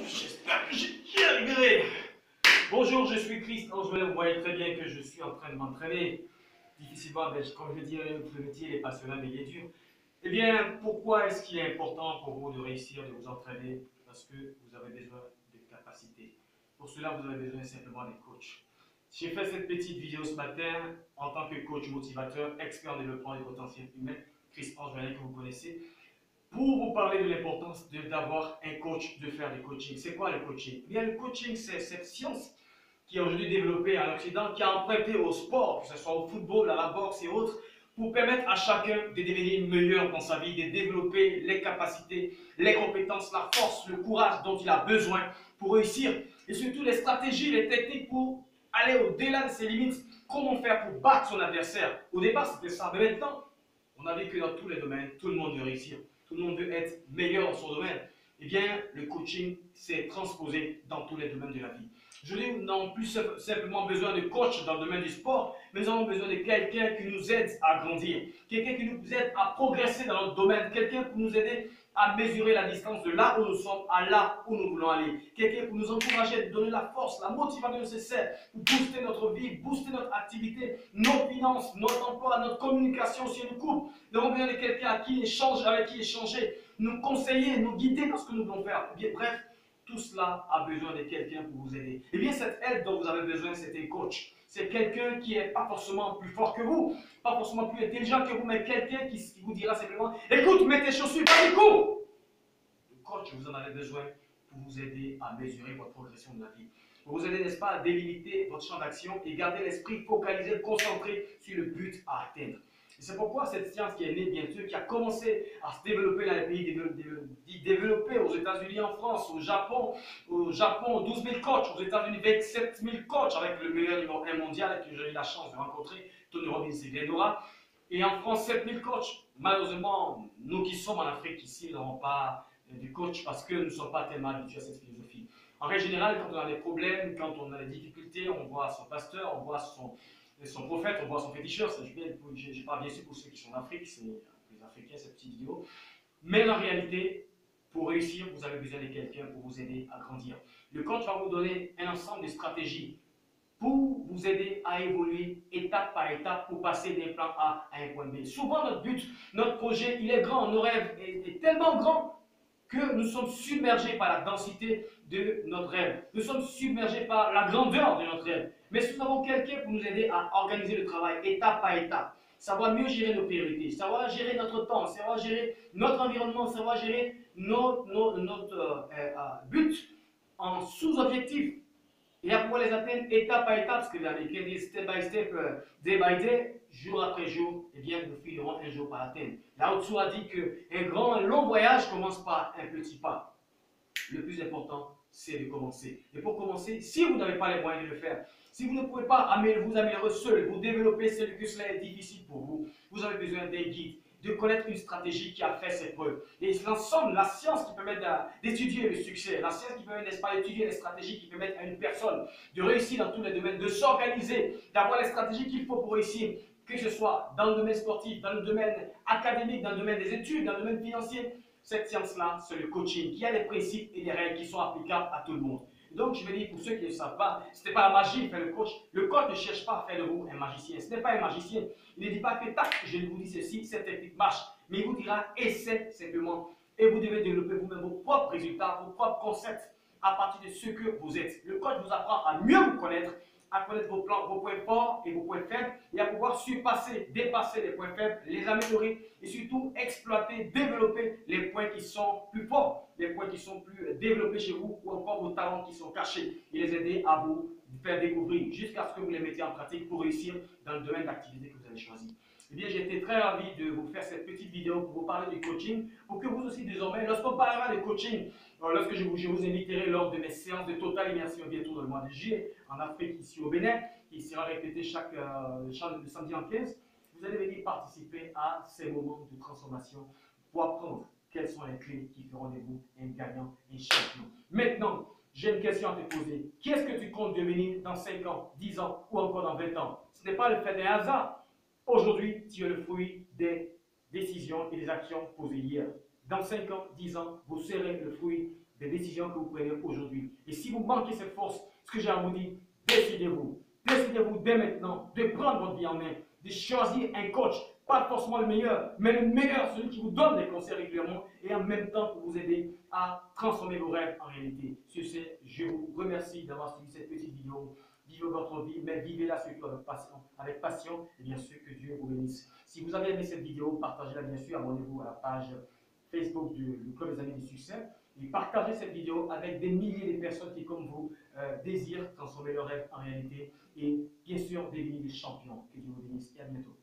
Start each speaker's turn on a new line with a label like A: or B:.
A: J'espère que j'y arriverai. Bonjour, je suis Christian. Vous voyez très bien que je suis en train de m'entraîner. Difficilement, comme je dis, le métier est passionnant mais il est dur. Eh bien, pourquoi est-ce qu'il est important pour vous de réussir, de vous entraîner? Parce que vous avez besoin de capacités. Pour cela, vous avez besoin simplement des coachs. J'ai fait cette petite vidéo ce matin en tant que coach motivateur, expert en développement des potentiels humains, Christian Joannet que vous connaissez, pour vous parler de l'importance d'avoir un coach, de faire du coaching. C'est quoi le coaching? Eh bien, le coaching, c'est cette science qui est aujourd'hui développée en Occident, qui a emprunté au sport, que ce soit au football, à la boxe et autres, pour permettre à chacun de devenir meilleur dans sa vie, de développer les capacités, les compétences, la force, le courage dont il a besoin pour réussir, et surtout les stratégies, les techniques pour aller au-delà de ses limites. Comment faire pour battre son adversaire? Au départ, c'était ça, mais maintenant, on a vu que dans tous les domaines, tout le monde veut réussir, tout le monde veut être meilleur dans son domaine. Eh bien, le coaching s'est transposé dans tous les domaines de la vie. Je dis, nous n'avons plus simplement besoin de coach dans le domaine du sport, mais nous avons besoin de quelqu'un qui nous aide à grandir, quelqu'un qui nous aide à progresser dans notre domaine, quelqu'un pour nous aider à mesurer la distance de là où nous sommes à là où nous voulons aller, quelqu'un pour nous encourager, donner la force, la motivation nécessaire pour booster notre vie, booster notre activité, nos finances, notre emploi, notre communication sur une couple. Nous avons besoin de quelqu'un avec qui échanger, nous conseiller, nous guider dans ce que nous voulons faire. Bien, bref, tout cela a besoin de quelqu'un pour vous aider. Et bien, cette aide dont vous avez besoin, c'est un coach. C'est quelqu'un qui n'est pas forcément plus fort que vous, pas forcément plus intelligent que vous, mais quelqu'un qui vous dira simplement, écoute, mets tes chaussures, vas-y, cours. Le coach, vous en avez besoin pour vous aider à mesurer votre progression de la vie. Pour vous aider, n'est-ce pas, à délimiter votre champ d'action et garder l'esprit focalisé, concentré sur le but à atteindre. Et c'est pourquoi cette science qui est née bien sûr, qui a commencé à se développer dans les pays développés, aux États-Unis, en France, au Japon, 12 000 coachs, aux États-Unis, 27 000 coachs avec le meilleur numéro 1 mondial que j'ai eu la chance de rencontrer, Tony Robbins et Glendora. Et en France, 7 000 coachs. Malheureusement, nous qui sommes en Afrique ici, nous n'avons pas de coach parce que nous ne sommes pas tellement habitués à cette philosophie. En règle générale, quand on a des problèmes, quand on a des difficultés, on voit son pasteur, on voit son prophète, on voit son féticheur. Je parle bien sûr pour ceux qui sont en Afrique, c'est les Africains, cette petite vidéo. Mais en réalité, pour réussir, vous avez besoin de quelqu'un pour vous aider à grandir. Le coach va vous donner un ensemble de stratégies pour vous aider à évoluer étape par étape pour passer d'un plan A à un point B. Souvent, notre but, notre projet, il est grand, nos rêves est tellement grand que nous sommes submergés par la densité de notre rêve. Nous sommes submergés par la grandeur de notre rêve. Mais si nous avons quelqu'un pour nous aider à organiser le travail étape par étape, savoir mieux gérer nos priorités, savoir gérer notre temps, savoir gérer notre environnement, savoir gérer notre but en sous-objectif, et à pouvoir les atteindre étape par étape, parce que l'Américain dit step by step, day by day, jour après jour, eh bien, nous finirons un jour par atteindre. Lao Tzu a dit qu'un long voyage commence par un petit pas. Le plus important, c'est de commencer. Et pour commencer, si vous n'avez pas les moyens de le faire, si vous ne pouvez pas vous améliorer seul, vous développer seul, que cela est difficile pour vous, vous avez besoin d'un guide, de connaître une stratégie qui a fait ses preuves. Et l'ensemble, la science qui permet d'étudier le succès, la science qui permet, n'est-ce pas, d'étudier les stratégies qui permettent à une personne de réussir dans tous les domaines, de s'organiser, d'avoir les stratégies qu'il faut pour réussir, que ce soit dans le domaine sportif, dans le domaine académique, dans le domaine des études, dans le domaine financier. Cette science-là, c'est le coaching, qui a des principes et des règles qui sont applicables à tout le monde. Donc, je vais dire, pour ceux qui ne savent pas, ce n'est pas la magie, fait le coach. Le coach ne cherche pas à faire de vous un magicien. Ce n'est pas un magicien. Il ne dit pas que, tac, je vous dis ceci, cette technique marche. Mais il vous dira, essaie simplement. Et vous devez développer vous-même vos propres résultats, vos propres concepts à partir de ce que vous êtes. Le coach vous apprend à mieux vous connaître, à connaître vos plans, vos points forts et vos points faibles, et à pouvoir surpasser, dépasser les points faibles, les améliorer, et surtout exploiter, développer les points qui sont plus forts, les points qui sont plus développés chez vous, ou encore vos talents qui sont cachés, et les aider à vous faire découvrir jusqu'à ce que vous les mettiez en pratique pour réussir dans le domaine d'activité que vous avez choisi. Eh bien, j'ai été très ravi de vous faire cette petite vidéo pour vous parler du coaching, pour que vous aussi désormais, lorsqu'on parlera de coaching, lorsque je vous inviterai lors de mes séances de totale immersion bientôt dans le mois de juillet, en Afrique, ici au Bénin, qui sera répété chaque samedi en 15, vous allez venir participer à ces moments de transformation pour apprendre quelles sont les clés qui feront de vous un gagnant, un champion. Maintenant, j'ai une question à te poser. Qui est-ce que tu comptes devenir dans 5 ans, 10 ans ou encore dans 20 ans? Ce n'est pas le fait d'un hasard. Aujourd'hui, tu es le fruit des décisions et des actions posées hier. Dans 5 ans, 10 ans, vous serez le fruit des décisions que vous prenez aujourd'hui. Et si vous manquez cette force, ce que j'ai à vous dire, décidez-vous. Décidez-vous dès maintenant de prendre votre vie en main, de choisir un coach, pas forcément le meilleur, mais le meilleur, celui qui vous donne des conseils régulièrement et en même temps pour vous aider à transformer vos rêves en réalité. Sur ce, je vous remercie d'avoir suivi cette petite vidéo. Vivez votre vie, mais vivez-la surtout avec passion et bien sûr que Dieu vous bénisse. Si vous avez aimé cette vidéo, partagez-la bien sûr, abonnez-vous à la page Facebook du Club des Amis du Succès et partagez cette vidéo avec des milliers de personnes qui, comme vous, désirent transformer leurs rêves en réalité et bien sûr devenir des champions. Que Dieu vous bénisse et à bientôt.